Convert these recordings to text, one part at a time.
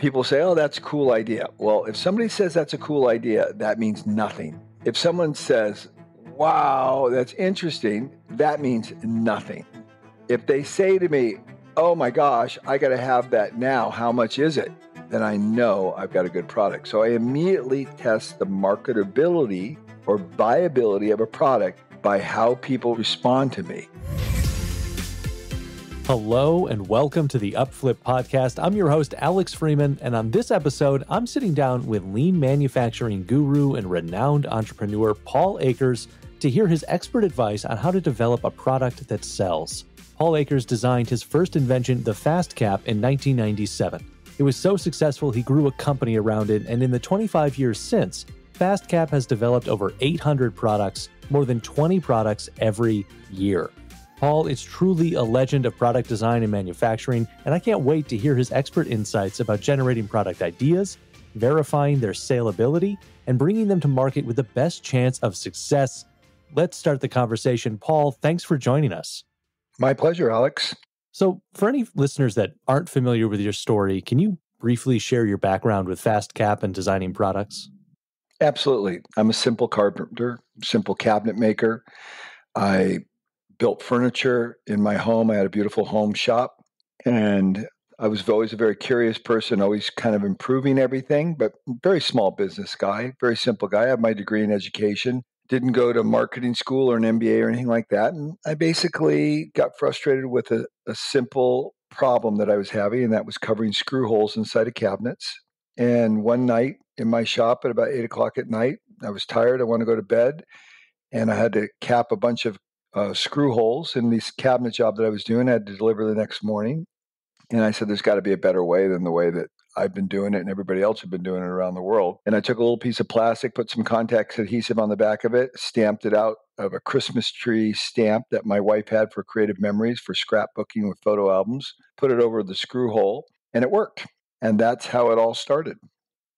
People say, oh, that's a cool idea. Well, if somebody says that's a cool idea, that means nothing. If someone says, wow, that's interesting, that means nothing. If they say to me, oh my gosh, I got to have that now, how much is it? Then I know I've got a good product. So I immediately test the marketability or viability of a product by how people respond to me. Hello and welcome to the UpFlip podcast. I'm your host, Alex Freeman, and on this episode, I'm sitting down with lean manufacturing guru and renowned entrepreneur Paul Akers to hear his expert advice on how to develop a product that sells. Paul Akers designed his first invention, the FastCap, in 1997. It was so successful, he grew a company around it, and in the 25 years since, FastCap has developed over 800 products, more than 20 products every year. Paul is truly a legend of product design and manufacturing, and I can't wait to hear his expert insights about generating product ideas, verifying their saleability, and bringing them to market with the best chance of success. Let's start the conversation. Paul, thanks for joining us. My pleasure, Alex. So, for any listeners that aren't familiar with your story, can you briefly share your background with FastCap and designing products? Absolutely. I'm a simple carpenter, simple cabinet maker. I built furniture in my home. I had a beautiful home shop, and I was always a very curious person, always kind of improving everything, but very small business guy, very simple guy. I have my degree in education, didn't go to marketing school or an MBA or anything like that. And I basically got frustrated with a simple problem that I was having, and that was covering screw holes inside of cabinets. And one night in my shop at about 8 o'clock at night, I was tired. I wanted to go to bed, and I had to cap a bunch of screw holes in this cabinet job that I was doing. I had to deliver the next morning. And I said, there's got to be a better way than the way that I've been doing it and everybody else had been doing it around the world. And I took a little piece of plastic, put some contact adhesive on the back of it, stamped it out of a Christmas tree stamp that my wife had for creative memories for scrapbooking with photo albums, put it over the screw hole, and it worked. And that's how it all started.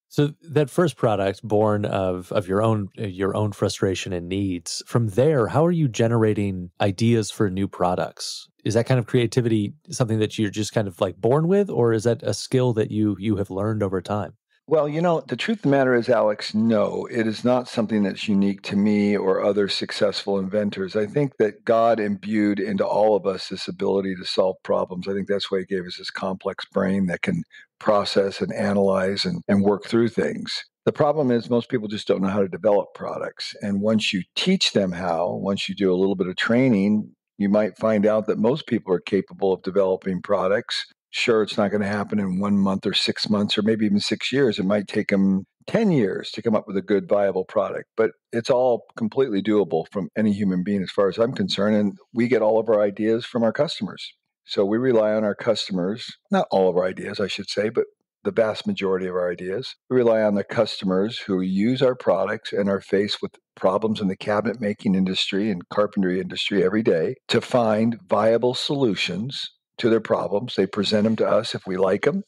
So that first product, born of your own frustration and needs, from there, how are you generating ideas for new products? Is that kind of creativity something that you're just kind of like born with, or is that a skill that you have learned over time? Well, the truth of the matter is, Alex, no, it is not something that's unique to me or other successful inventors. I think that God imbued into all of us this ability to solve problems. I think that's why he gave us this complex brain that can process and analyze and work through things. The problem is most people just don't know how to develop products. And once you teach them how, once you do a little bit of training, you might find out that most people are capable of developing products. Sure, it's not going to happen in 1 month or 6 months or maybe even 6 years. It might take them 10 years to come up with a good, viable product. But it's all completely doable from any human being as far as I'm concerned. And we get all of our ideas from our customers. So we rely on our customers, not all of our ideas, I should say, but the vast majority of our ideas. We rely on the customers who use our products and are faced with problems in the cabinet making industry and carpentry industry every day to find viable solutions to their problems. They present them to us. If we like them,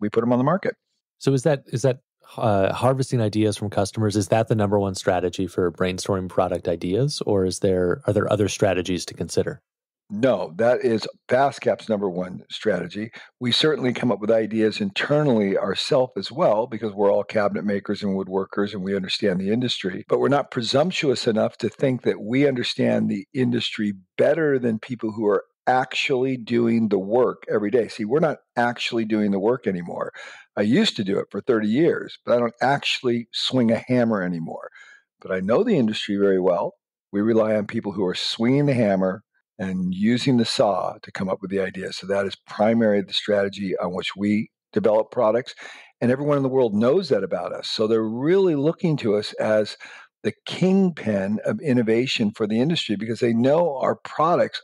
we put them on the market. So is that harvesting ideas from customers? Is that the number one strategy for brainstorming product ideas, or are there other strategies to consider? No, that is FastCap's number one strategy. We certainly come up with ideas internally ourselves as well, because we're all cabinet makers and woodworkers and we understand the industry. But we're not presumptuous enough to think that we understand the industry better than people who are actually doing the work every day. See, we're not actually doing the work anymore. I used to do it for 30 years, but I don't actually swing a hammer anymore. But I know the industry very well. We rely on people who are swinging the hammer and using the saw to come up with the idea. So that is primarily the strategy on which we develop products. And everyone in the world knows that about us. So they're really looking to us as the kingpin of innovation for the industry, because they know our products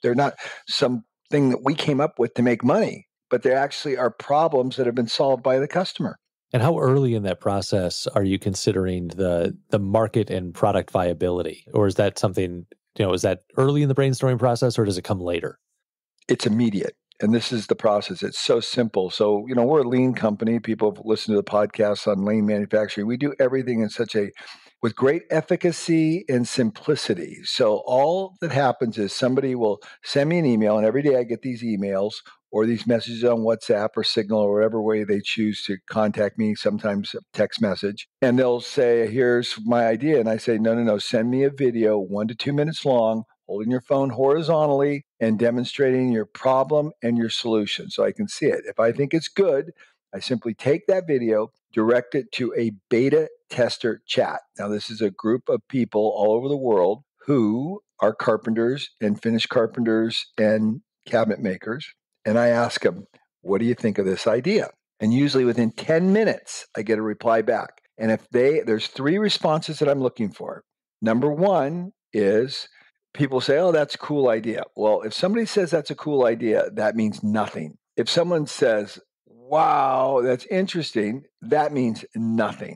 they're not something that we came up with to make money, but they actually are problems that have been solved by the customer. And how early in that process are you considering the market and product viability? Or is that something, is that early in the brainstorming process, or does it come later? It's immediate. And this is the process. It's so simple. So, we're a lean company. People have listened to the podcast on lean manufacturing. We do everything with great efficacy and simplicity. So all that happens is somebody will send me an email, and every day I get these emails. or these messages on WhatsApp or Signal or whatever way they choose to contact me, sometimes a text message. And they'll say, here's my idea. And I say, no, send me a video 1 to 2 minutes long, holding your phone horizontally and demonstrating your problem and your solution so I can see it. If I think it's good, I simply take that video, direct it to a beta tester chat. Now, this is a group of people all over the world who are carpenters and finished carpenters and cabinet makers. And I ask them, what do you think of this idea? And usually within 10 minutes, I get a reply back. And if there's 3 responses that I'm looking for. Number 1 is people say, oh, that's a cool idea. Well, if somebody says that's a cool idea, that means nothing. If someone says, wow, that's interesting, that means nothing.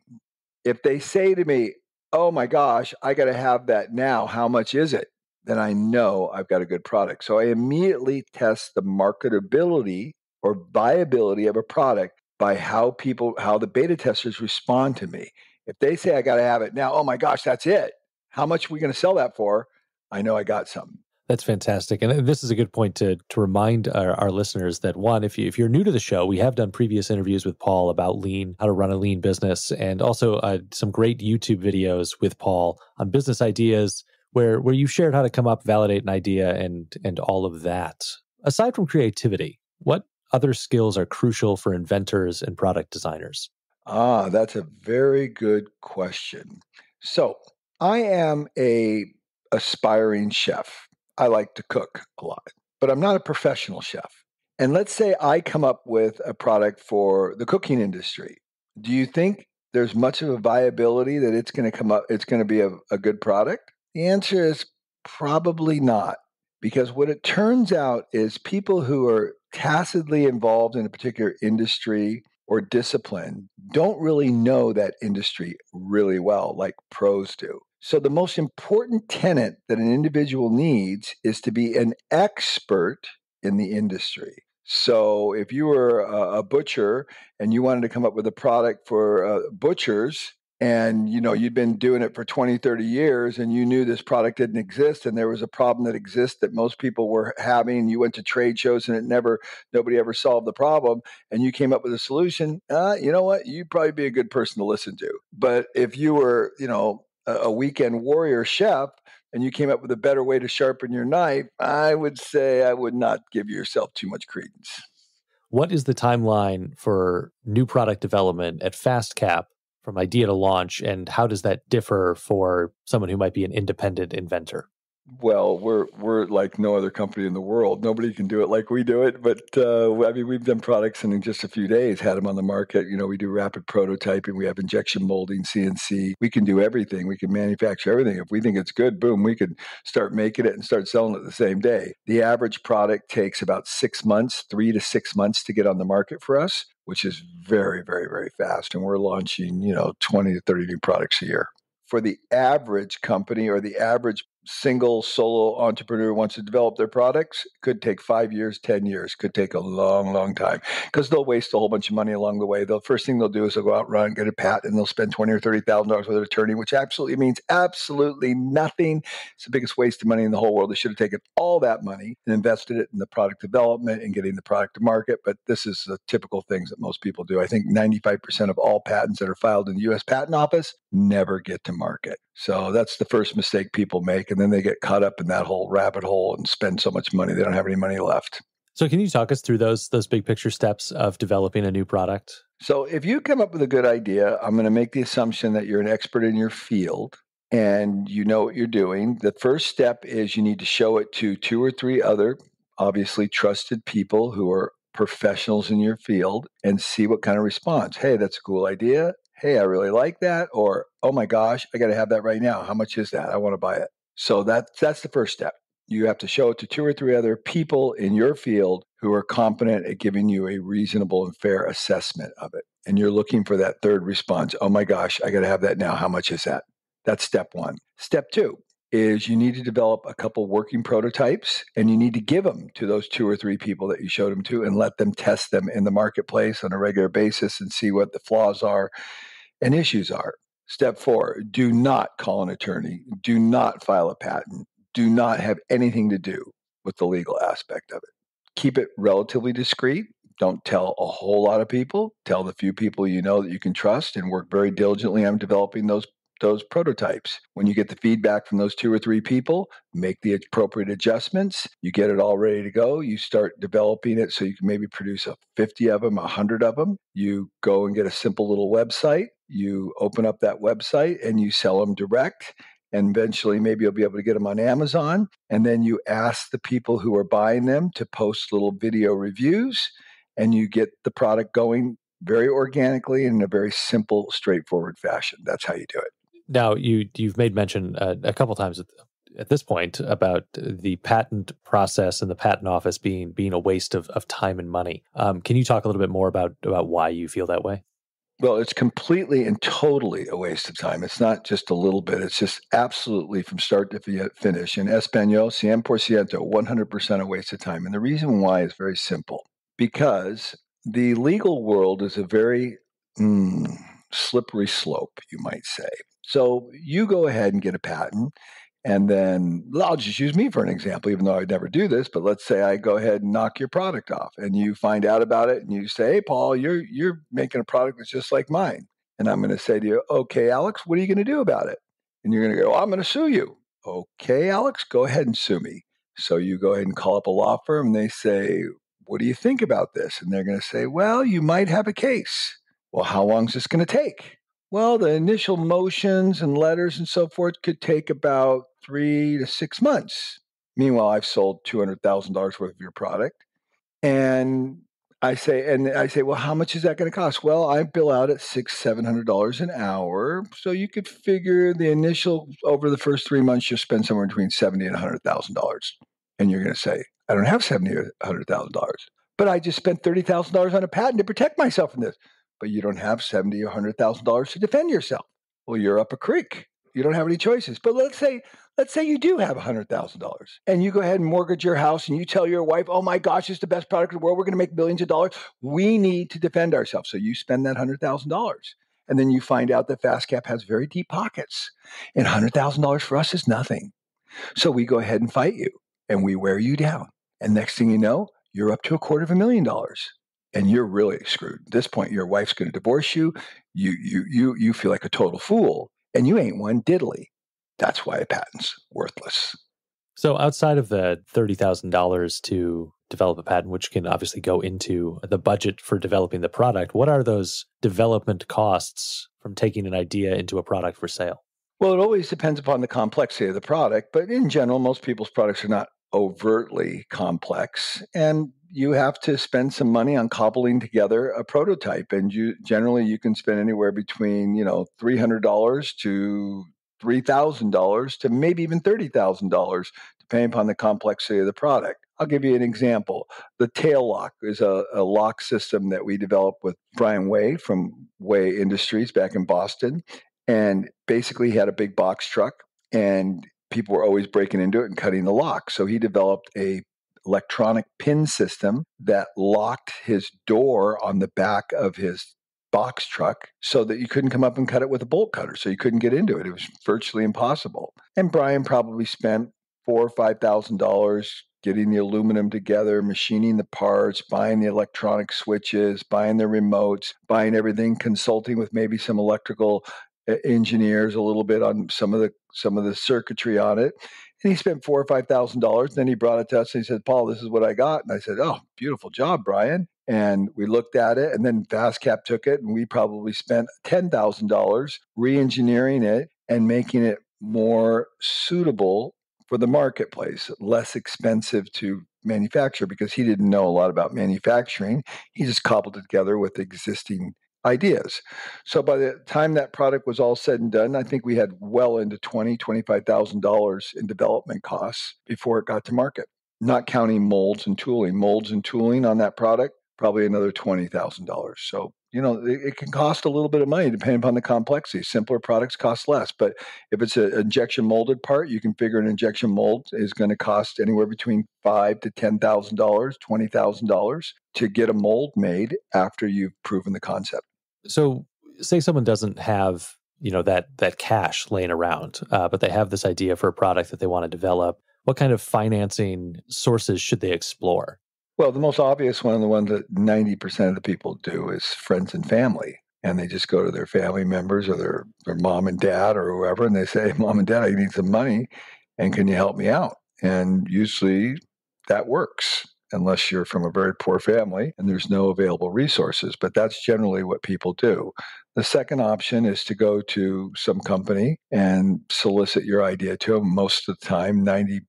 If they say to me, oh my gosh, I got to have that now, how much is it? Then I know I've got a good product. So I immediately test the marketability or viability of a product by how the beta testers respond to me. If they say I got to have it now, oh my gosh, that's it. How much are we going to sell that for? I know I got something. That's fantastic. And this is a good point to remind our listeners that, one, if you're new to the show, we have done previous interviews with Paul about lean, how to run a lean business, and also some great YouTube videos with Paul on business ideas where you shared how to come up, validate an idea, and all of that. Aside from creativity, what other skills are crucial for inventors and product designers? That's a very good question. So I am a aspiring chef. I like to cook a lot, but I'm not a professional chef. And let's say I come up with a product for the cooking industry. Do you think there's much of a viability that it's going to come up, it's going to be a good product? The answer is probably not. Because what it turns out is people who are tacitly involved in a particular industry or discipline don't really know that industry really well, like pros do. So, the most important tenet that an individual needs is to be an expert in the industry. So, if you were a butcher and you wanted to come up with a product for butchers, and you'd been doing it for 20, 30 years, and you knew this product didn't exist, and there was a problem that exists that most people were having, you went to trade shows and nobody ever solved the problem, and you came up with a solution, you know what, you'd probably be a good person to listen to. But if you were a weekend warrior chef and you came up with a better way to sharpen your knife, I would say I would not give yourself too much credence. What is the timeline for new product development at FastCap from idea to launch, and how does that differ for someone who might be an independent inventor? Well, we're like no other company in the world. Nobody can do it like we do it. But I mean, we've done products and in just a few days had them on the market. We do rapid prototyping. We have injection molding, CNC. We can do everything. We can manufacture everything. If we think it's good, boom, we could start making it and start selling it the same day. The average product takes about 6 months, 3 to 6 months to get on the market for us, which is very, very, very fast. And we're launching, 20 to 30 new products a year. For the average company or the average single solo entrepreneur who wants to develop their products, could take 5 years, 10 years, could take a long, long time because they'll waste a whole bunch of money along the way. The first thing they'll do is they'll go out, run, get a patent, and they'll spend $20,000 or $30,000 with an attorney, which absolutely means absolutely nothing. It's the biggest waste of money in the whole world. They should have taken all that money and invested it in the product development and getting the product to market. But this is the typical things that most people do. I think 95% of all patents that are filed in the U.S. Patent Office never get to market. So that's the first mistake people make. And then they get caught up in that whole rabbit hole and spend so much money, they don't have any money left. So can you talk us through those big picture steps of developing a new product? So if you come up with a good idea, I'm going to make the assumption that you're an expert in your field and you know what you're doing. The first step is you need to show it to 2 or 3 other, obviously trusted people who are professionals in your field and see what kind of response. Hey, that's a cool idea. Hey, I really like that. Or, oh my gosh, I got to have that right now. How much is that? I want to buy it. So that's the first step. You have to show it to 2 or 3 other people in your field who are competent at giving you a reasonable and fair assessment of it. And you're looking for that third response. Oh my gosh, I got to have that now. How much is that? That's step 1. Step 2 is you need to develop a couple working prototypes and you need to give them to those 2 or 3 people that you showed them to and let them test them in the marketplace on a regular basis and see what the flaws are and issues are. Step 4, do not call an attorney. Do not file a patent. Do not have anything to do with the legal aspect of it. keep it relatively discreet. Don't tell a whole lot of people. Tell the few people you know that you can trust, and work very diligently on developing those prototypes. When you get the feedback from those 2 or 3 people, make the appropriate adjustments. You get it all ready to go. You start developing it so you can maybe produce 50 of them, 100 of them. You go and get a simple little website. You open up that website and you sell them direct. And eventually, maybe you'll be able to get them on Amazon. And then you ask the people who are buying them to post little video reviews, and you get the product going very organically in a very simple, straightforward fashion. That's how you do it. Now, you've made mention a couple times at this point about the patent process and the patent office being a waste of time and money. Can you talk a little bit more about why you feel that way? Well, it's completely and totally a waste of time. It's not just a little bit. It's just absolutely from start to finish. In Espanol, 100%, 100% a waste of time. And the reason why is very simple. Because the legal world is a very slippery slope, you might say. So you go ahead and get a patent, and then I'll just use me for an example, even though I'd never do this. But let's say I go ahead and knock your product off, and you find out about it, and you say, "Hey, Paul, you're making a product that's just like mine." And I'm going to say to you, "Okay, Alex, what are you going to do about it?" And you're going to go, "I'm going to sue you." "Okay, Alex, go ahead and sue me." So you go ahead and call up a law firm, and they say, "What do you think about this?" And they're going to say, "Well, you might have a case." "Well, how long is this going to take?" "Well, the initial motions and letters and so forth could take about 3 to 6 months." Meanwhile, I've sold $200,000 worth of your product. And I say, "Well, how much is that going to cost?" "Well, I bill out at $700 an hour. So you could figure the initial over the first 3 months, you'll spend somewhere between $70 and $100,000. And you're going to say, "I don't have $70 or $100,000. But I just spent $30,000 on a patent to protect myself from this." "But you don't have $70 or $100,000 to defend yourself." "Well, you're up a creek. You don't have any choices." But let's say you do have $100,000, and you go ahead and mortgage your house, and you tell your wife, "Oh my gosh, it's the best product in the world. We're going to make millions of dollars. We need to defend ourselves." So you spend that $100,000. And then you find out that FastCap has very deep pockets. And $100,000 for us is nothing. So we go ahead and fight you, and we wear you down. And next thing you know, you're up to $250,000. And you're really screwed. At this point, your wife's going to divorce you. You feel like a total fool, and you ain't one diddly. That's why a patent's worthless. So outside of the $30,000 to develop a patent, which can obviously go into the budget for developing the product, what are those development costs from taking an idea into a product for sale? Well, it always depends upon the complexity of the product, but in general, most people's products are not overtly complex, and you have to spend some money on cobbling together a prototype. And you can spend anywhere between $300 to $3,000 to maybe even $30,000, depending upon the complexity of the product. I'll give you an example. The tail lock is a lock system that we developed with Brian Way from Way Industries back in Boston. And basically, he had a big box truck, and people were always breaking into it and cutting the lock. So he developed a electronic pin system that locked his door on the back of his box truck so that you couldn't come up and cut it with a bolt cutter. So you couldn't get into it. It was virtually impossible. And Brian probably spent $4,000 or $5,000 getting the aluminum together, machining the parts, buying the electronic switches, buying the remotes, buying everything, consulting with maybe some electrical engineers a little bit on some of the circuitry on it. And he spent $4,000 or $5,000. Then he brought it to us and he said, "Paul, this is what I got." And I said, "Oh, beautiful job, Brian." And we looked at it, and then FastCap took it, and we probably spent $10,000 re-engineering it and making it more suitable for the marketplace, less expensive to manufacture, because he didn't know a lot about manufacturing. He just cobbled it together with existing ideas. So by the time that product was all said and done, I think we had well into $25,000 in development costs before it got to market, not counting molds and tooling. Molds and tooling on that product, probably another $20,000. So, it can cost a little bit of money depending upon the complexity. Simpler products cost less. But if it's an injection molded part, you can figure an injection mold is going to cost anywhere between $5,000 to $10,000, $20,000 to get a mold made after you've proven the concept. So say someone doesn't have, that cash laying around, but they have this idea for a product that they want to develop. What kind of financing sources should they explore? Well, the most obvious one, the one that 90% of the people do, is friends and family. And they just go to their family members or their mom and dad or whoever, and they say, Mom and Dad, I need some money, and can you help me out? And usually that works, unless you're from a very poor family and there's no available resources. But that's generally what people do. The second option is to go to some company and solicit your idea to them. Most of the time, 95%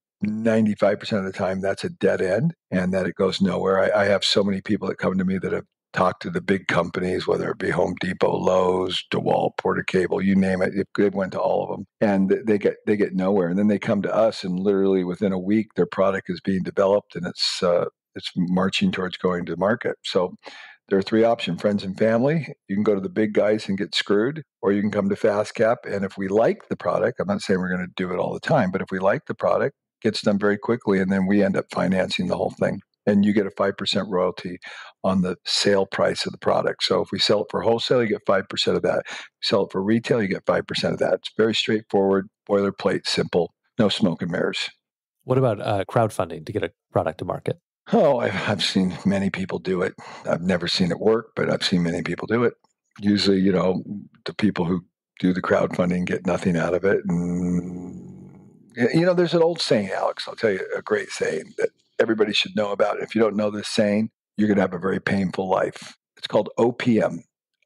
of the time, that's a dead end and that it goes nowhere. I have so many people that come to me that have talked to the big companies, whether it be Home Depot, Lowe's, DeWalt, Porter Cable, you name it. They went to all of them, and they get nowhere. And then they come to us, and literally within a week, their product is being developed, and it's marching towards going to market. So there are three options: friends and family. You can go to the big guys and get screwed, or you can come to FastCap. And if we like the product, I'm not saying we're going to do it all the time, but if we like the product, it gets done very quickly, and then we end up financing the whole thing. And you get a 5% royalty on the sale price of the product. So if we sell it for wholesale, you get 5% of that. If you sell it for retail, you get 5% of that. It's very straightforward, boilerplate, simple, no smoke and mirrors. What about crowdfunding to get a product to market? Oh, I've seen many people do it. I've never seen it work, but I've seen many people do it. Usually, the people who do the crowdfunding get nothing out of it. And, there's an old saying, Alex, I'll tell you a great saying that everybody should know about. If you don't know this saying, you're going to have a very painful life. It's called OPM,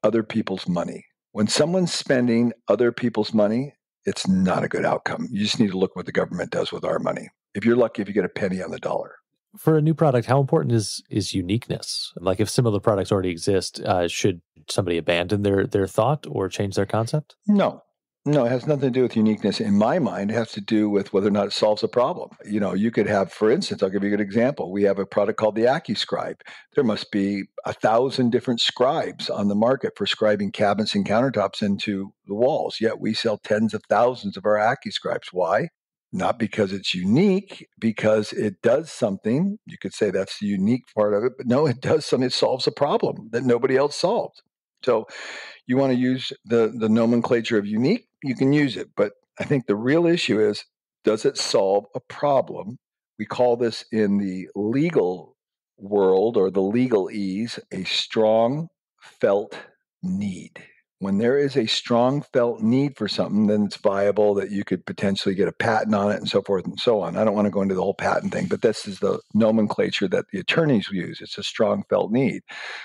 other people's money. When someone's spending other people's money, it's not a good outcome. You just need to look what the government does with our money. If you're lucky, if you get a penny on the dollar. For a new product, how important is uniqueness? Like if similar products already exist, should somebody abandon their thought or change their concept? No. No, it has nothing to do with uniqueness. In my mind, it has to do with whether or not it solves a problem. You could have, for instance, I'll give you a good example. We have a product called the AccuScribe. There must be 1,000 different scribes on the market for scribing cabinets and countertops into the walls. Yet we sell tens of thousands of our AccuScribes. Why? Not because it's unique, because it does something. You could say that's the unique part of it, but no, it does something. It solves a problem that nobody else solved. So you want to use the nomenclature of unique, you can use it. But I think the real issue is, does it solve a problem? We call this in the legal world or the legalese a strong felt need. When there is a strong felt need for something, then it's viable that you could potentially get a patent on it and so forth and so on. I don't want to go into the whole patent thing, but this is the nomenclature that the attorneys use. It's a strong felt need.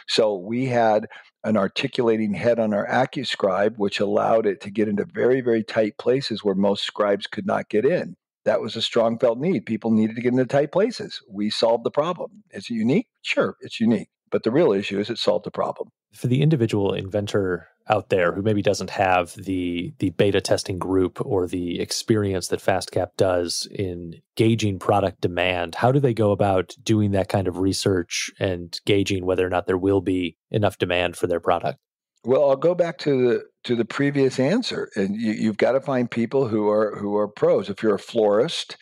So we had an articulating head on our AccuScribe, which allowed it to get into very, very tight places where most scribes could not get in. That was a strong felt need. People needed to get into tight places. We solved the problem. Is it unique? Sure, it's unique. But the real issue is it solved the problem. For the individual inventor out there who maybe doesn't have the beta testing group or the experience that FastCap does in gauging product demand, how do they go about doing that kind of research and gauging whether or not there will be enough demand for their product? Well, I'll go back to the previous answer, and you've got to find people who are pros. If you're a florist,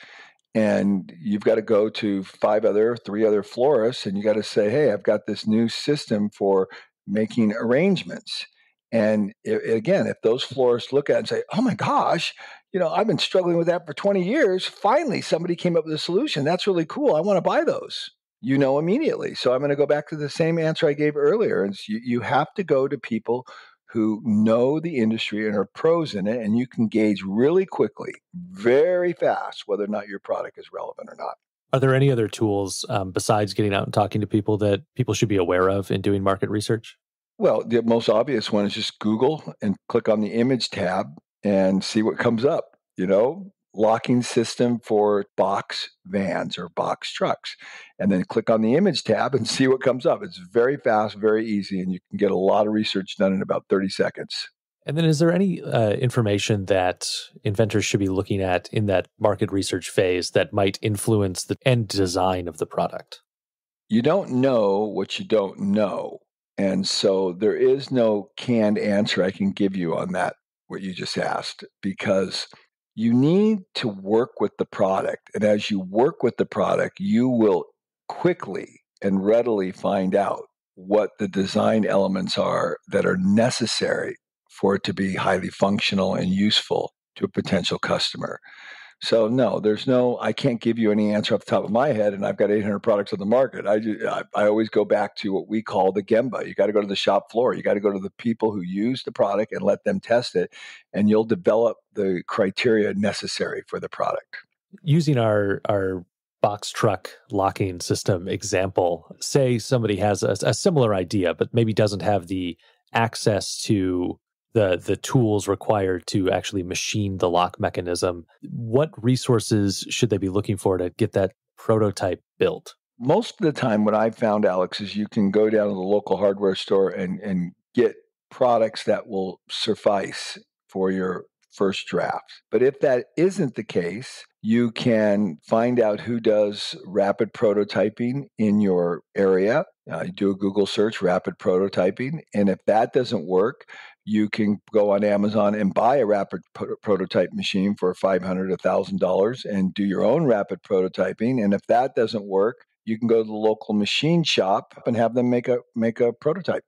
and you've got to go to three other florists, and you got to say, hey, I've got this new system for making arrangements. And again, if those florists look at it and say, oh my gosh, I've been struggling with that for 20 years. Finally, somebody came up with a solution. That's really cool. I want to buy those. Immediately. So I'm going to go back to the same answer I gave earlier. And you have to go to people who know the industry and are pros in it, and you can gauge really quickly, very fast, whether or not your product is relevant or not. Are there any other tools besides getting out and talking to people that people should be aware of in doing market research? Well, the most obvious one is just Google and click on the image tab and see what comes up. Locking system for box vans or box trucks. And then click on the image tab and see what comes up. It's very fast, very easy, and you can get a lot of research done in about 30 seconds. And then is there any information that inventors should be looking at in that market research phase that might influence the end design of the product? You don't know what you don't know. And so there is no canned answer I can give you on that, what you just asked, because you need to work with the product. And as you work with the product, you will quickly and readily find out what the design elements are that are necessary for it to be highly functional and useful to a potential customer. So no, I can't give you any answer off the top of my head, and I've got 800 products on the market. I always go back to what we call the Gemba. You got to go to the shop floor. You got to go to the people who use the product and let them test it, and you'll develop the criteria necessary for the product. Using our box truck locking system example, say somebody has a similar idea, but maybe doesn't have the access to the tools required to actually machine the lock mechanism. What resources should they be looking for to get that prototype built? Most of the time, what I've found, Alex, is you can go down to the local hardware store and get products that will suffice for your first draft. But if that isn't the case, you can find out who does rapid prototyping in your area. You do a Google search, rapid prototyping. And if that doesn't work, you can go on Amazon and buy a rapid prototype machine for $500, $1,000 and do your own rapid prototyping. And if that doesn't work, you can go to the local machine shop and have them make a prototype.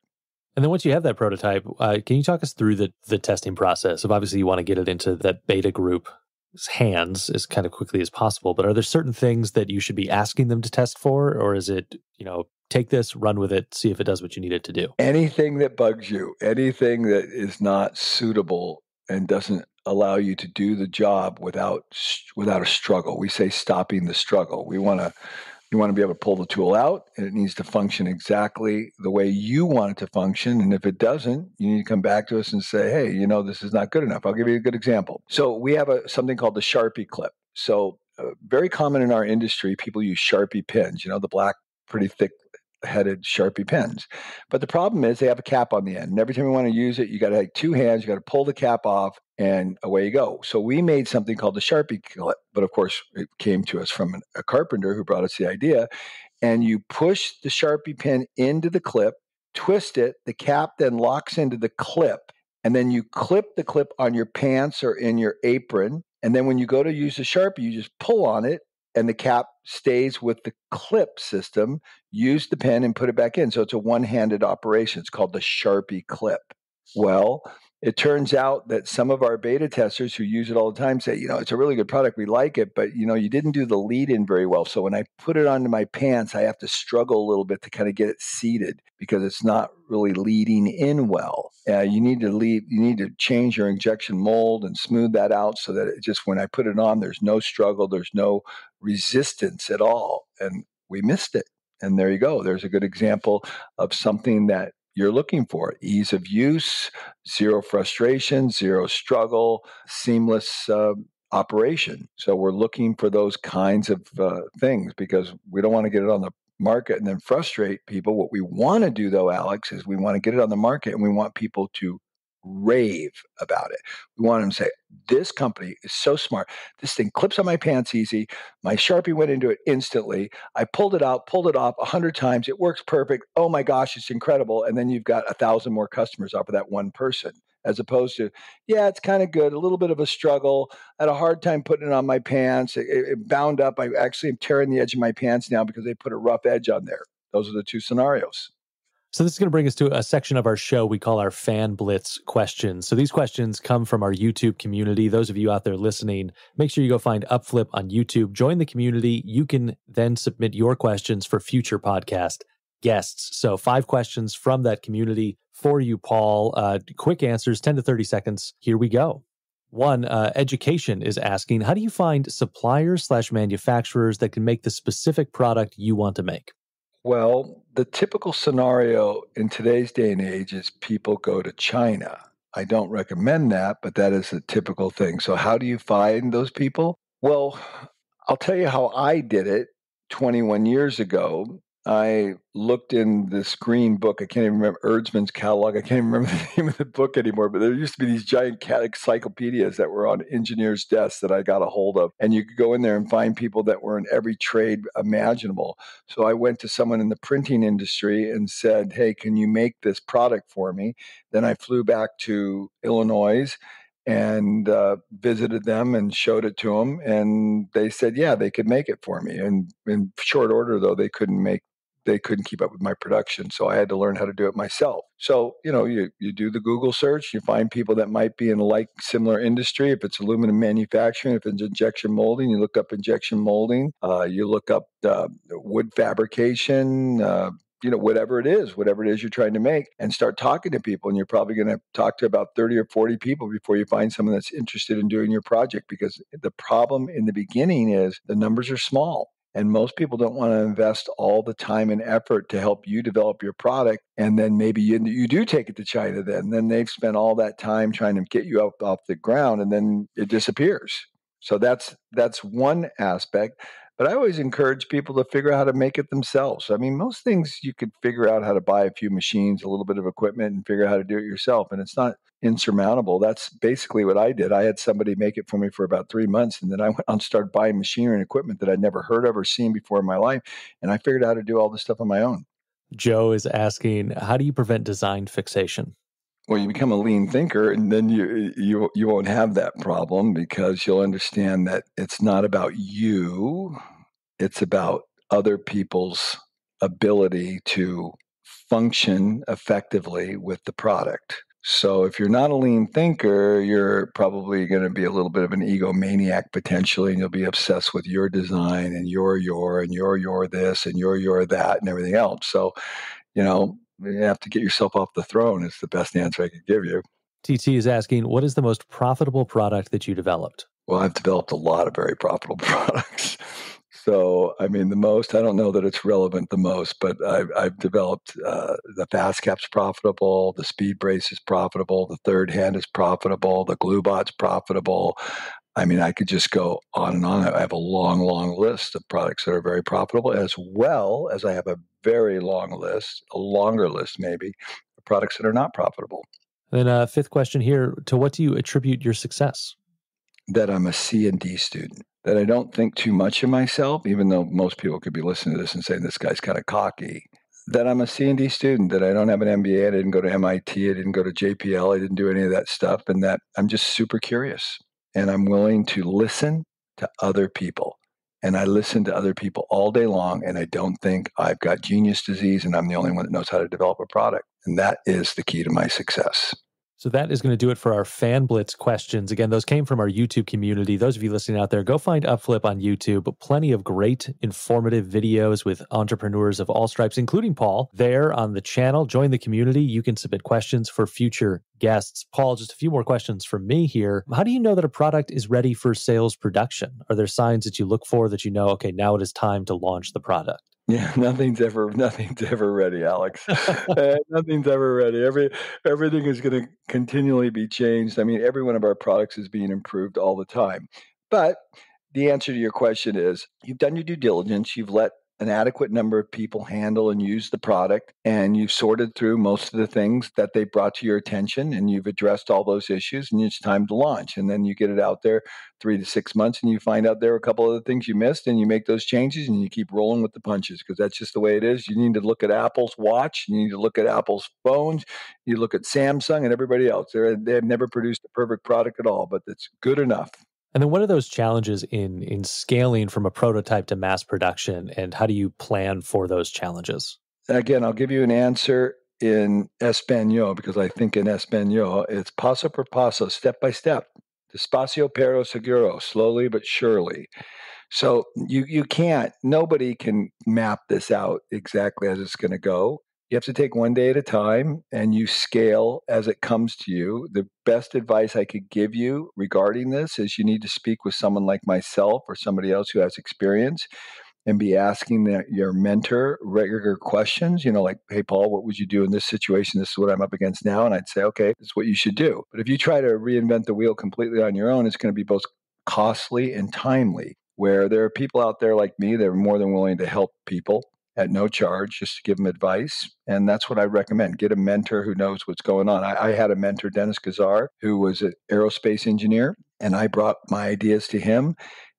And then once you have that prototype, can you talk us through the testing process? Of obviously you want to get it into that beta group's hands as kind of quickly as possible, but are there certain things that you should be asking them to test for, or is it, take this, run with it, see if it does what you need it to do? Anything that bugs you, anything that is not suitable and doesn't allow you to do the job without a struggle. We say stopping the struggle. You want to be able to pull the tool out, and it needs to function exactly the way you want it to function. And if it doesn't, you need to come back to us and say, hey, this is not good enough. I'll give you a good example. So we have something called the Sharpie clip. So very common in our industry, people use Sharpie pens, the black, pretty thick headed Sharpie pens. But the problem is they have a cap on the end. And every time you want to use it, you got to have two hands, you got to pull the cap off, and away you go. So we made something called the Sharpie clip. But of course, it came to us from a carpenter who brought us the idea. And you push the Sharpie pen into the clip, twist it, the cap then locks into the clip. And then you clip the clip on your pants or in your apron. And then when you go to use the Sharpie, you just pull on it, and the cap stays with the clip system. Use the pen and put it back in. So it's a one-handed operation. It's called the Sharpie clip. Well, it turns out that some of our beta testers who use it all the time say, it's a really good product. We like it, but, you didn't do the lead in very well. So when I put it onto my pants, I have to struggle a little bit to kind of get it seated because it's not really leading in well. You need to change your injection mold and smooth that out so that it just, when I put it on, there's no struggle, there's no resistance at all. And we missed it. And there you go. There's a good example of something that you're looking for: ease of use, zero frustration, zero struggle, seamless operation. So we're looking for those kinds of things because we don't want to get it on the market and then frustrate people. What we want to do, though, Alex, is we want to get it on the market and we want people to rave about it. We want them to say, this company is so smart. This thing clips on my pants easy. My Sharpie went into it instantly. I pulled it out, pulled it off 100 times. It works perfect. Oh my gosh, it's incredible. And then you've got 1,000 more customers off of that one person, as opposed to, yeah, it's kind of good, a little bit of a struggle. I had a hard time putting it on my pants. It bound up. I actually am tearing the edge of my pants now because they put a rough edge on there. Those are the two scenarios. So this is going to bring us to a section of our show we call our Fan Blitz questions. So these questions come from our YouTube community. Those of you out there listening, make sure you go find UpFlip on YouTube. Join the community. You can then submit your questions for future podcast guests. So 5 questions from that community for you, Paul. Quick answers, 10 to 30 seconds. Here we go. One, Education is asking, how do you find suppliers/manufacturers that can make the specific product you want to make? Well, the typical scenario in today's day and age is people go to China. I don't recommend that, but that is a typical thing. So how do you find those people? Well, I'll tell you how I did it 21 years ago. I looked in this green book. I can't even remember Erdsman's catalog. I can't even remember the name of the book anymore, but there used to be these giant encyclopedias that were on engineers' desks that I got a hold of. And you could go in there and find people that were in every trade imaginable. So I went to someone in the printing industry and said, hey, can you make this product for me? Then I flew back to Illinois and visited them and showed it to them. And they said, yeah, they could make it for me. And in short order, though, they couldn't make they couldn't keep up with my production. So I had to learn how to do it myself. So, you do the Google search, you find people that might be in a similar industry. If it's aluminum manufacturing, if it's injection molding, you look up injection molding, you look up wood fabrication, whatever it is you're trying to make, and start talking to people. And you're probably going to talk to about 30 or 40 people before you find someone that's interested in doing your project, because the problem in the beginning is the numbers are small. And most people don't want to invest all the time and effort to help you develop your product. And then maybe you do take it to China then they've spent all that time trying to get you up off the ground, and then it disappears. So that's one aspect. But I always encourage people to figure out how to make it themselves. I mean, most things you could figure out how to buy a few machines, a little bit of equipment, and figure out how to do it yourself. And it's not insurmountable. That's basically what I did. I had somebody make it for me for about 3 months, and then I went out and started buying machinery and equipment that I'd never heard of or seen before in my life. And I figured out how to do all this stuff on my own. Joe is asking, how do you prevent design fixation? Well, you become a lean thinker, and then you won't have that problem, because you'll understand that it's not about you. It's about other people's ability to function effectively with the product. So if you're not a lean thinker, you're probably going to be a little bit of an egomaniac potentially, and you'll be obsessed with your design and your this and your that and everything else. So, you have to get yourself off the throne is the best answer I could give you. TT is asking, what is the most profitable product that you developed? Well, I've developed a lot of very profitable products. So, I mean, I don't know that it's relevant the most, but I've developed the FastCap's profitable, the Speed Brace is profitable, the Third Hand is profitable, the GlueBot's profitable. I mean, I could just go on and on. I have a long, long list of products that are very profitable, as well as I have a very long list, a longer list maybe, of products that are not profitable. Then fifth question here, to what do you attribute your success? That I'm a C&D student, that I don't think too much of myself, even though most people could be listening to this and saying this guy's kind of cocky. That I'm a C&D student, that I don't have an MBA, I didn't go to MIT, I didn't go to JPL, I didn't do any of that stuff, and that I'm just super curious. And I'm willing to listen to other people. And I listen to other people all day long, and I don't think I've got genius disease and I'm the only one that knows how to develop a product. And that is the key to my success. So that is going to do it for our Fan Blitz questions. Again, those came from our YouTube community. Those of you listening out there, go find UpFlip on YouTube. Plenty of great, informative videos with entrepreneurs of all stripes, including Paul, there on the channel. Join the community. You can submit questions for future guests. Paul, just a few more questions from me here. How do you know that a product is ready for sales production? Are there signs that you look for that you know, okay, now it is time to launch the product? Yeah, nothing's ever ready, Alex. Nothing's ever ready. Everything is going to continually be changed. I mean, every one of our products is being improved all the time. But the answer to your question is you've done your due diligence. You've let an adequate number of people handle and use the product, and you've sorted through most of the things that they brought to your attention, and you've addressed all those issues, and it's time to launch. And then you get it out there 3 to 6 months, and you find out there are a couple of the things you missed, and you make those changes, and you keep rolling with the punches, because that's just the way it is. You need to look at Apple's watch, you need to look at Apple's phones, you look at Samsung and everybody else. They have never produced a perfect product at all, but it's good enough. And then what are those challenges in scaling from a prototype to mass production, and how do you plan for those challenges? Again, I'll give you an answer in Espanol, because I think in Espanol it's paso por paso, step by step, despacio pero seguro, slowly but surely. So nobody can map this out exactly as it's going to go. You have to take one day at a time, and you scale as it comes to you. The best advice I could give you regarding this is you need to speak with someone like myself or somebody else who has experience, and be asking your mentor regular questions, like, hey, Paul, what would you do in this situation? This is what I'm up against now. And I'd say, okay, this is what you should do. But if you try to reinvent the wheel completely on your own, it's going to be both costly and timely, where there are people out there like me that are more than willing to help people at no charge, just to give them advice. And that's what I recommend. Get a mentor who knows what's going on. I had a mentor, Dennis Gazar, who was an aerospace engineer, and I brought my ideas to him,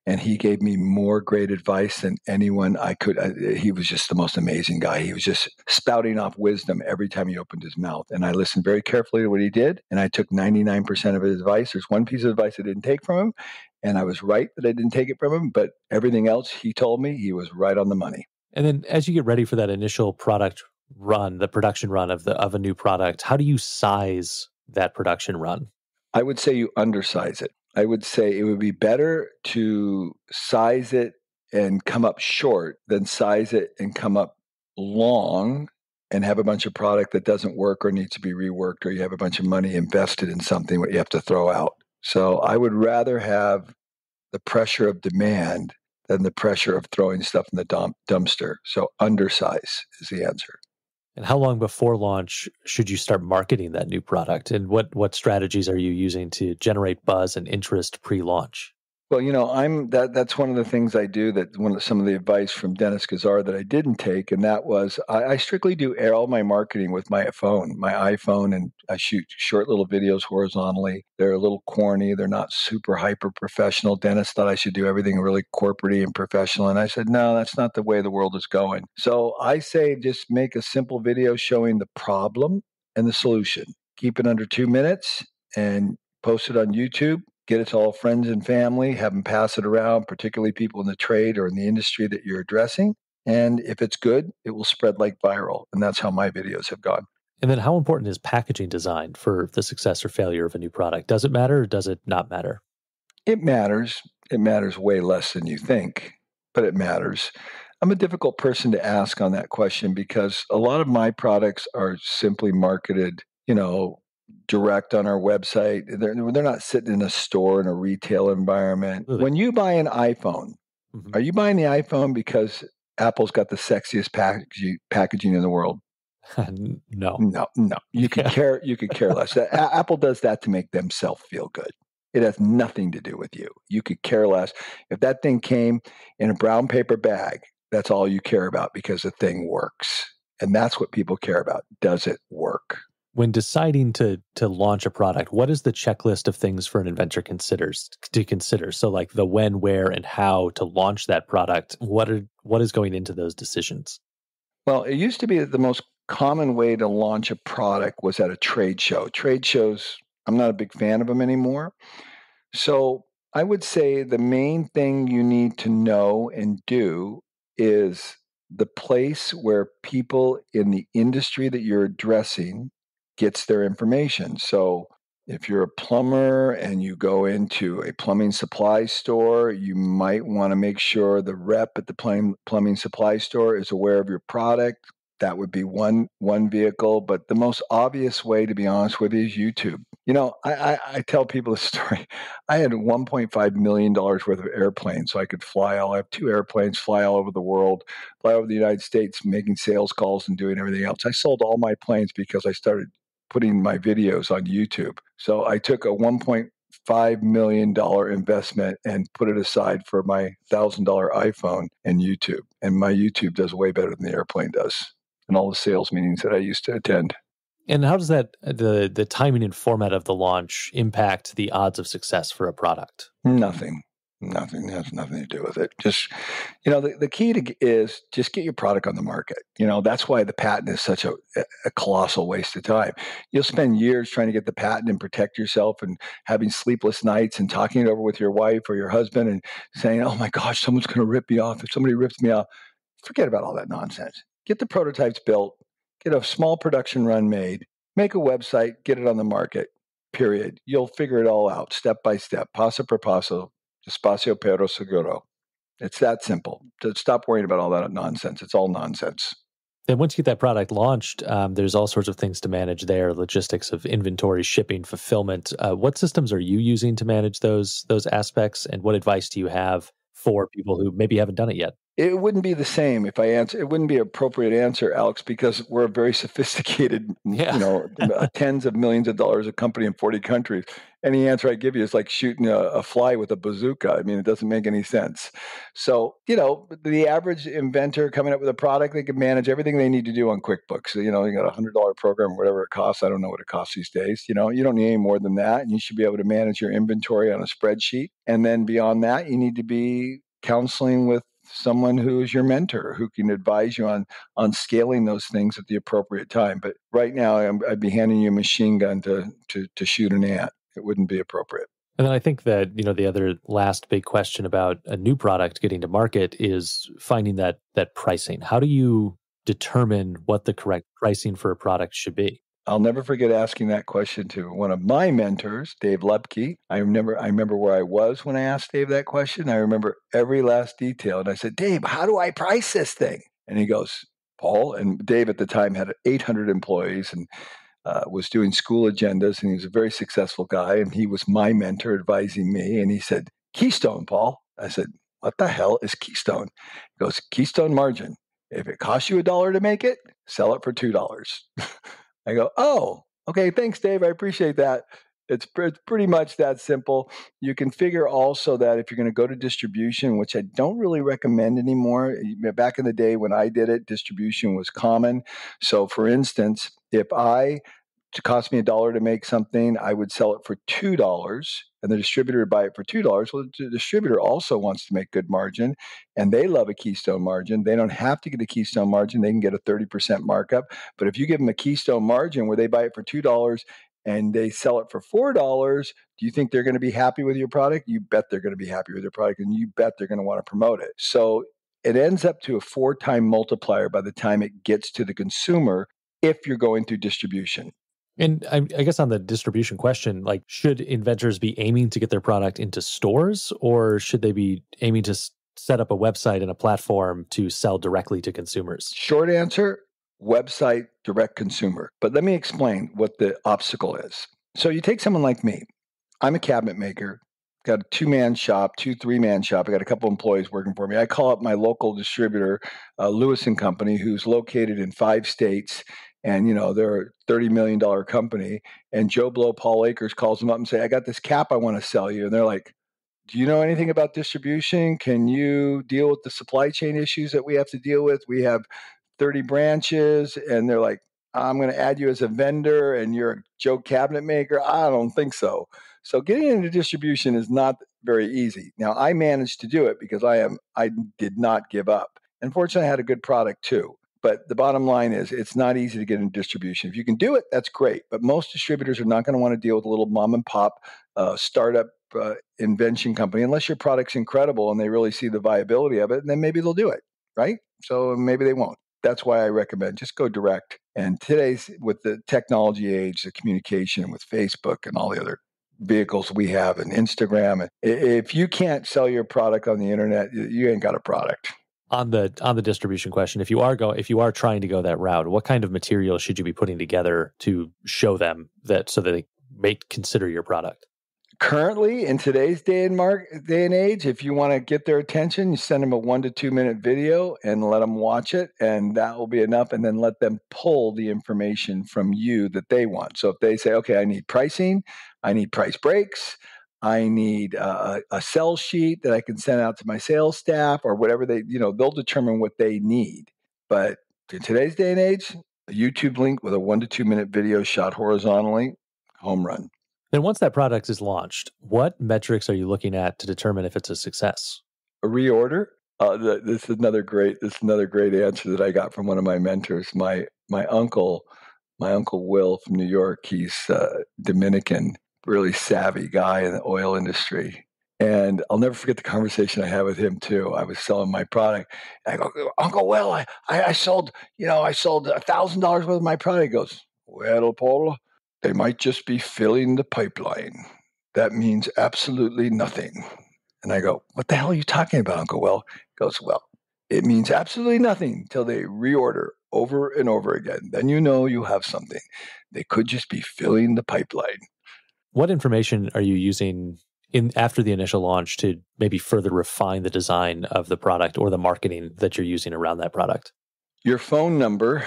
and he gave me more great advice than anyone I could. He was just the most amazing guy. He was just spouting off wisdom every time he opened his mouth. And I listened very carefully to what he did, and I took 99% of his advice. There's one piece of advice I didn't take from him, and I was right that I didn't take it from him, but everything else he told me, he was right on the money. And then as you get ready for that initial product run, the production run of a new product, how do you size that production run? I would say you undersize it. I would say it would be better to size it and come up short than size it and come up long and have a bunch of product that doesn't work or needs to be reworked, or you have a bunch of money invested in something what you have to throw out. So I would rather have the pressure of demand than the pressure of throwing stuff in the dumpster. So undersize is the answer. And how long before launch should you start marketing that new product? And what strategies are you using to generate buzz and interest pre-launch? Well, that's one of the things I do, that some of the advice from Dennis Gazar that I didn't take, and that was I strictly do all my marketing with my iPhone, and I shoot short little videos horizontally. They're a little corny. They're not super hyper professional. Dennis thought I should do everything really corporate and professional, and I said, no, that's not the way the world is going. So I say just make a simple video showing the problem and the solution. Keep it under 2 minutes and post it on YouTube. Get it to all friends and family, have them pass it around, particularly people in the trade or in the industry that you're addressing. And if it's good, it will spread like viral. And that's how my videos have gone. And then how important is packaging design for the success or failure of a new product? Does it matter or does it not matter? It matters. It matters way less than you think, but it matters. I'm a difficult person to ask on that question because a lot of my products are simply marketed, direct on our website. They're not sitting in a store in a retail environment. Really? When you buy an iPhone, Mhm. are you buying the iPhone because Apple's got the sexiest packaging in the world? No. No, no. You could Yeah. care. You could care less. Apple does that to make themselves feel good. It has nothing to do with you. You could care less. If that thing came in a brown paper bag, that's all you care about because the thing works. And that's what people care about. Does it work? When deciding to launch a product, what is the checklist of things for an inventor to consider? So like the when, where, and how to launch that product. What is going into those decisions? Well, it used to be that the most common way to launch a product was at a trade show. Trade shows, I'm not a big fan of them anymore. So I would say the main thing you need to know and do is the place where people in the industry that you're addressing gets their information. So if you're a plumber and you go into a plumbing supply store, you might want to make sure the rep at the plumbing supply store is aware of your product. That would be one vehicle, but the most obvious way, to be honest with you, is YouTube. I tell people the story. I had $1.5 million worth of airplanes, so I could fly. I have two airplanes, fly all over the world, fly over the United States, making sales calls and doing everything else. I sold all my planes because I started putting my videos on YouTube. So I took a $1.5 million investment and put it aside for my $1,000 iPhone and YouTube. And my YouTube does way better than the airplane does, and all the sales meetings that I used to attend. And how does that the timing and format of the launch impact the odds of success for a product? Nothing. Nothing. It has nothing to do with it. Just, the key is just get your product on the market. That's why the patent is such a colossal waste of time. You'll spend years trying to get the patent and protect yourself and having sleepless nights and talking it over with your wife or your husband and saying, oh my gosh, someone's going to rip me off. If somebody rips me off, forget about all that nonsense. Get the prototypes built, get a small production run made, make a website, get it on the market, period. You'll figure it all out step by step, paso por paso, despacio pero seguro. It's that simple. Stop worrying about all that nonsense. It's all nonsense. And once you get that product launched, there's all sorts of things to manage there: logistics of inventory, shipping, fulfillment. What systems are you using to manage those aspects? And what advice do you have for people who maybe haven't done it yet? It wouldn't be the same if I answer. It wouldn't be an appropriate answer, Alex, because we're a very sophisticated, Yeah. tens of millions of dollars a company in 40 countries. Any answer I give you is like shooting a fly with a bazooka. I mean, it doesn't make any sense. So, the average inventor coming up with a product, they can manage everything they need to do on QuickBooks. So, you got $100 program, whatever it costs. I don't know what it costs these days. You don't need any more than that. And you should be able to manage your inventory on a spreadsheet. And then beyond that, you need to be counseling with someone who is your mentor, who can advise you on scaling those things at the appropriate time. But right now, I'd be handing you a machine gun to shoot an ant. It wouldn't be appropriate. And then I think that, the other last big question about a new product getting to market is finding that pricing. How do you determine what the correct pricing for a product should be? I'll never forget asking that question to one of my mentors, Dave Lepke. I remember where I was when I asked Dave that question. I remember every last detail. And I said, Dave, how do I price this thing? And he goes, Paul, and Dave at the time had 800 employees and was doing school agendas, and he was a very successful guy. And he was my mentor advising me. And he said, Keystone, Paul. I said, what the hell is Keystone? He goes, Keystone margin. If it costs you $1 to make it, sell it for $2. I go, oh, okay, thanks, Dave. I appreciate that. It's pretty much that simple. You can figure also that if you're going to go to distribution, which I don't really recommend anymore. Back in the day when I did it, distribution was common. So, for instance, if it cost me $1 to make something, I would sell it for $2, and the distributor would buy it for $2. Well, the distributor also wants to make good margin, and they love a Keystone margin. They don't have to get a Keystone margin; they can get a 30% markup. But if you give them a Keystone margin where they buy it for $2 and they sell it for $4, do you think they're going to be happy with your product? You bet they're going to be happy with your product, and you bet they're going to want to promote it. So it ends up to a 4-time multiplier by the time it gets to the consumer if you're going through distribution. And I guess on the distribution question, like, should inventors be aiming to get their product into stores, or should they be aiming to set up a website and a platform to sell directly to consumers? Short answer, website, direct consumer. But let me explain what the obstacle is. So you take someone like me. I'm a cabinet maker, got a 2-man shop, 3-man shop. I got a couple employees working for me. I call up my local distributor, Lewis and Company, who's located in 5 states. And, they're a $30 million company. And Joe Blow, Paul Akers calls them up and say, I got this cap I want to sell you. And they're like, do you know anything about distribution? Can you deal with the supply chain issues that we have to deal with? We have 30 branches. And they're like, I'm going to add you as a vendor and you're a Joe cabinet maker. I don't think so. So getting into distribution is not very easy. Now, I managed to do it because I did not give up. Unfortunately, I had a good product too. But the bottom line is it's not easy to get into distribution. If you can do it, that's great. But most distributors are not going to want to deal with a little mom and pop startup invention company unless your product's incredible and they really see the viability of it. And then maybe they'll do it, right? So maybe they won't. That's why I recommend just go direct. And today's, with the technology age, the communication with Facebook and all the other vehicles we have and Instagram, if you can't sell your product on the internet, you ain't got a product. On the distribution question, if you are trying to go that route, what kind of material should you be putting together to show them that so that they may consider your product? Currently, in today's day and age, if you want to get their attention, you send them a 1 to 2 minute video and let them watch it, and that will be enough. And then let them pull the information from you that they want. So if they say, okay, I need pricing, I need price breaks, I need a sell sheet that I can send out to my sales staff or whatever they'll determine what they need. But in today's day and age, a YouTube link with a 1 to 2 minute video shot horizontally, home run. Then once that product is launched, what metrics are you looking at to determine if it's a success? A reorder. This is another great answer that I got from one of my mentors. My uncle Will from New York. He's Dominican, really savvy guy in the oil industry. And I'll never forget the conversation I had with him too. I was selling my product. I go, Uncle Will, I sold $1,000 worth of my product. He goes, well, Paul, they might just be filling the pipeline. That means absolutely nothing. And I go, what the hell are you talking about, Uncle Will? He goes, well, it means absolutely nothing until they reorder over and over again. Then you have something. They could just be filling the pipeline. What information are you using after the initial launch to maybe further refine the design of the product or the marketing that you're using around that product? Your phone number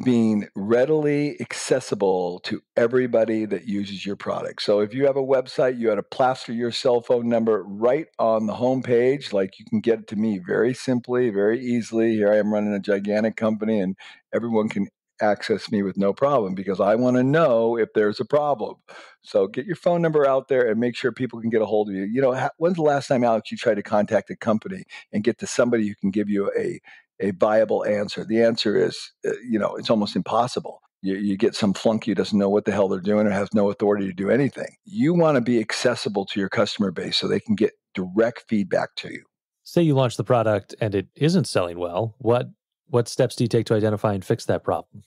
being readily accessible to everybody that uses your product. So if you have a website, you had to plaster your cell phone number right on the homepage. Like, you can get it to me very simply, very easily. Here I am running a gigantic company and everyone can access me with no problem because I want to know if there's a problem. So get your phone number out there and make sure people can get a hold of you. When's the last time, Alex, you tried to contact a company and get to somebody who can give you a viable answer? The answer is, it's almost impossible. You get some flunky who doesn't know what the hell they're doing or has no authority to do anything. You want to be accessible to your customer base so they can get direct feedback to you. Say you launch the product and it isn't selling well. What steps do you take to identify and fix that problem?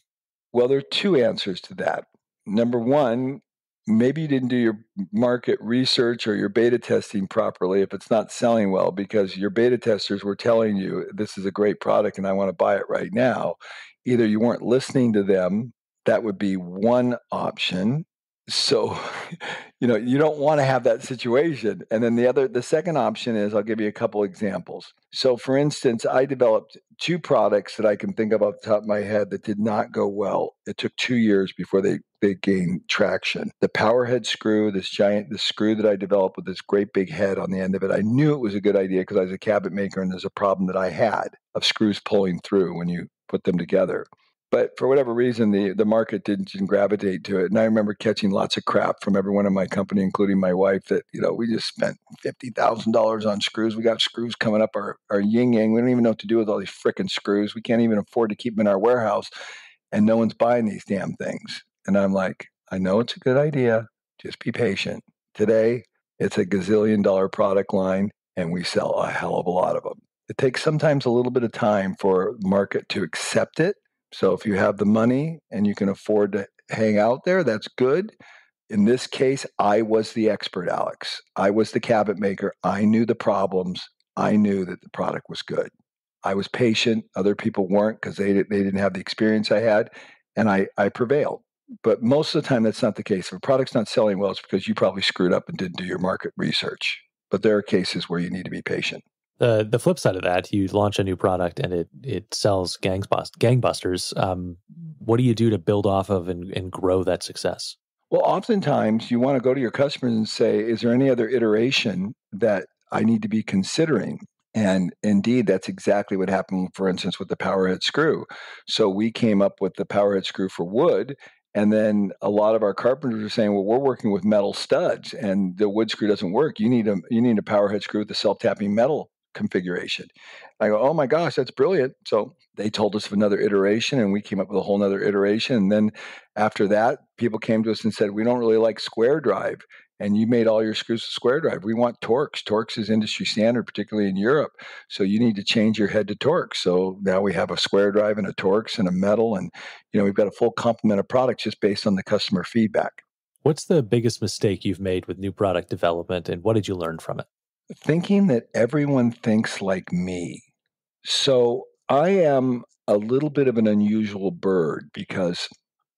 Well, there are two answers to that. Number one, maybe you didn't do your market research or your beta testing properly if it's not selling well because your beta testers were telling you this is a great product and I want to buy it right now. Either you weren't listening to them, that would be one option. So, you don't want to have that situation. And then the second option is I'll give you a couple examples. So, for instance, I developed two products that I can think of off the top of my head that did not go well. It took 2 years before they gained traction. The power head screw, this screw that I developed with this great big head on the end of it, I knew it was a good idea because I was a cabinet maker and there's a problem that I had of screws pulling through when you put them together. But for whatever reason, the market didn't gravitate to it. And I remember catching lots of crap from everyone in my company, including my wife, that, we just spent $50,000 on screws. We got screws coming up our yin-yang. We don't even know what to do with all these frickin' screws. We can't even afford to keep them in our warehouse. And no one's buying these damn things. And I'm like, I know it's a good idea. Just be patient. Today, it's a gazillion-dollar product line, and we sell a hell of a lot of them. It takes sometimes a little bit of time for the market to accept it. So if you have the money and you can afford to hang out there, that's good. In this case, I was the expert, Alex. I was the cabinet maker. I knew the problems. I knew that the product was good. I was patient. Other people weren't because they didn't have the experience I had, and I prevailed. But most of the time, that's not the case. If a product's not selling well, it's because you probably screwed up and didn't do your market research. But there are cases where you need to be patient. The flip side of that, you launch a new product and it sells gangbusters. What do you do to build off of and grow that success? Well, oftentimes you want to go to your customers and say, is there any other iteration that I need to be considering? And indeed, that's exactly what happened, for instance, with the powerhead screw. So we came up with the powerhead screw for wood. And then a lot of our carpenters are saying, well, we're working with metal studs and the wood screw doesn't work. You need a powerhead screw with the self-tapping metal configuration. I go, oh my gosh, that's brilliant. So they told us of another iteration and we came up with a whole nother iteration. And then after that, people came to us and said, we don't really like square drive. And you made all your screws with square drive. We want Torx. Torx is industry standard, particularly in Europe. So you need to change your head to Torx. So now we have a square drive and a Torx and a metal. And, we've got a full complement of products just based on the customer feedback. What's the biggest mistake you've made with new product development and what did you learn from it? Thinking that everyone thinks like me. So I am a little bit of an unusual bird because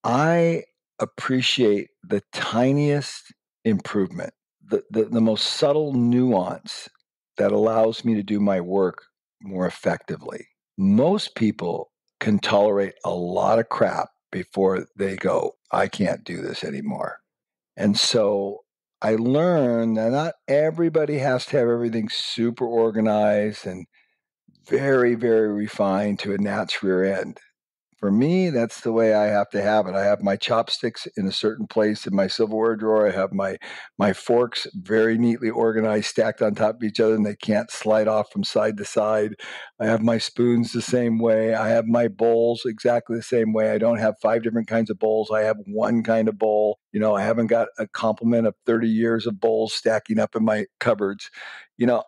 I appreciate the tiniest improvement, the most subtle nuance that allows me to do my work more effectively. Most people can tolerate a lot of crap before they go, I can't do this anymore. And so I learned that not everybody has to have everything super organized and very, very refined to a gnat's rear end. For me, that's the way I have to have it. I have my chopsticks in a certain place in my silverware drawer. I have my forks very neatly organized, stacked on top of each other, and they can't slide off from side to side. I have my spoons the same way. I have my bowls exactly the same way. I don't have 5 different kinds of bowls. I have one kind of bowl. I haven't got a complement of 30 years of bowls stacking up in my cupboards.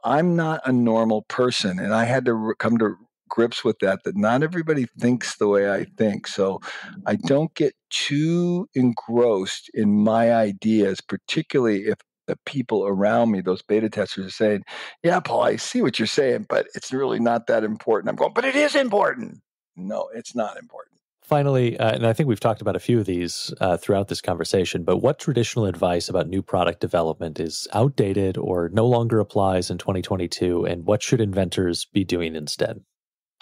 I'm not a normal person, and I had to come to grips with that not everybody thinks the way I think. So I don't get too engrossed in my ideas, particularly if the people around me, those beta testers, are saying, yeah, Paul, I see what you're saying, but it's really not that important. I'm going, but it is important. No, it's not important. Finally, and I think we've talked about a few of these throughout this conversation, but what traditional advice about new product development is outdated or no longer applies in 2022, and what should inventors be doing instead?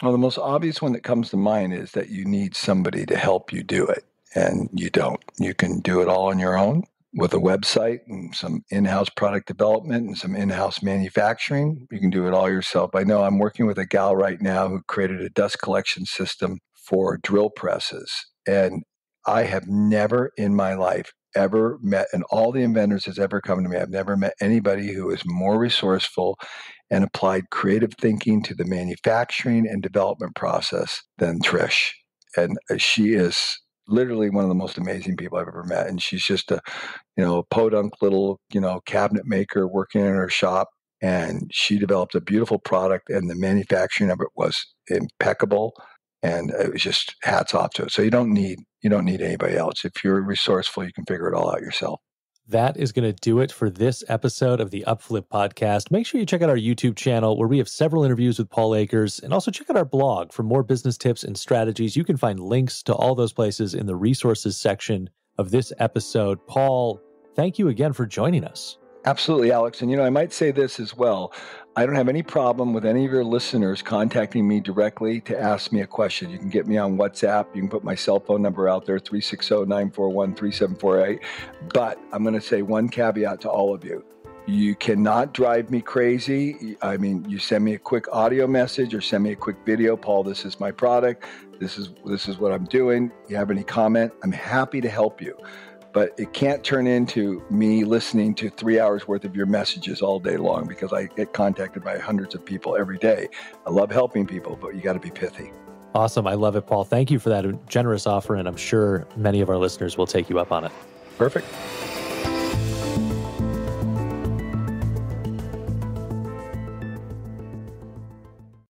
Well, the most obvious one that comes to mind is that you need somebody to help you do it, and you don't. You can do it all on your own with a website and some in-house product development and some in-house manufacturing. You can do it all yourself. I know I'm working with a gal right now who created a dust collection system for drill presses, and I have never in my life ever met, and all the inventors has ever come to me, I've never met anybody who is more resourceful and applied creative thinking to the manufacturing and development process than Trish. And she is literally one of the most amazing people I've ever met. And she's just a, podunk little, cabinet maker working in her shop. And she developed a beautiful product, and the manufacturing of it was impeccable. And it was just hats off to it. So you don't need anybody else. If you're resourceful, you can figure it all out yourself. That is going to do it for this episode of the UpFlip podcast. Make sure you check out our YouTube channel where we have several interviews with Paul Akers, and also check out our blog for more business tips and strategies. You can find links to all those places in the resources section of this episode. Paul, thank you again for joining us. Absolutely, Alex. And, I might say this as well. I don't have any problem with any of your listeners contacting me directly to ask me a question. You can get me on WhatsApp. You can put my cell phone number out there, 360-941-3748. But I'm going to say one caveat to all of you. You cannot drive me crazy. I mean, you send me a quick audio message or send me a quick video. Paul, this is my product. This is what I'm doing. You have any comment? I'm happy to help you. But it can't turn into me listening to 3 hours worth of your messages all day long, because I get contacted by hundreds of people every day. I love helping people, but you got to be pithy. Awesome. I love it, Paul. Thank you for that generous offer, and I'm sure many of our listeners will take you up on it. Perfect.